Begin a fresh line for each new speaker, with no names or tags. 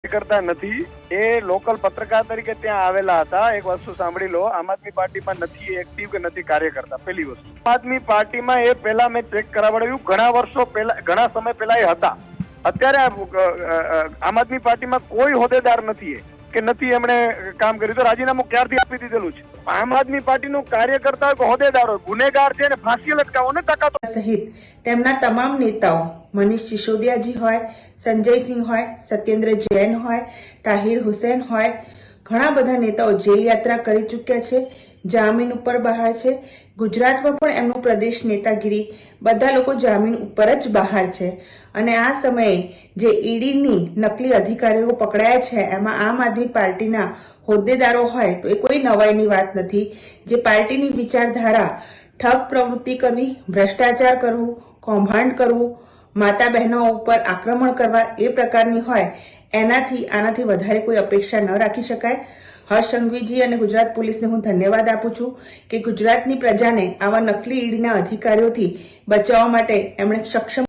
કરતા નથી એ લોકલ પત્રકાર તરીકે ત્યાં આવેલા હતા। એક વસ્તુ સાંભળી લો, આમ આદમી પાર્ટીમાં નથી એક્ટિવ કે નથી કાર્ય કરતા। પહેલી વસ્તુ, આમ આદમી પાર્ટીમાં એ પહેલા મેં ચેક કરાવડાવ્યું, ઘણા વર્ષો પહેલા, ઘણા સમય પહેલા એ હતા। અત્યારે આમ આદમી પાર્ટીમાં કોઈ હોદ્દેદાર નથી કે નથી એમણે કામ કર્યું, તો રાજીનામું ક્યારથી આપી દીધેલું છે। આમ આદમી પાર્ટીનું કાર્યકર્તા હોય, હોદ્દેદાર હોય, ગુનેગાર છે ને ફાંસી લટકાવો ને તાકાત
સહિત તેમના તમામ નેતાઓ મનીષ સિસોદિયાજી હોય, સંજયસિંહ હોય, સત્યેન્દ્ર જૈન હોય, તાહિર હુસૈન હોય, ઘણા બધા નેતાઓ જેલ યાત્રા કરી ચૂક્યા છે, જામીન ઉપર બહાર છે। ગુજરાતમાં પણ એમનું પ્રદેશ નેતાગીરી, બધા લોકો જામીન ઉપર જ બહાર છે। અને આ સમયે જે ઈડીની નકલી અધિકારીઓ પકડાયા છે એમાં આમ આદમી પાર્ટીના હોદ્દેદારો હોય તો એ કોઈ નવાઈની વાત નથી। જે પાર્ટીની વિચારધારા ઠગ પ્રવૃત્તિ કરવી, ભ્રષ્ટાચાર કરવું, કૌભાંડ કરવું, માતા બહેનો ઉપર આક્રમણ કરવા, એ પ્રકારની હોય, આનાથી વધારે કોઈ અપેક્ષા ન રાખી શકાય। હર્ષ સંઘવીજી અને ગુજરાત પોલીસને હું ધન્યવાદ આપું છું કે ગુજરાતની પ્રજાને આવા નકલી ઈડીના અધિકારીઓથી બચાવવા માટે એમણે સક્ષમ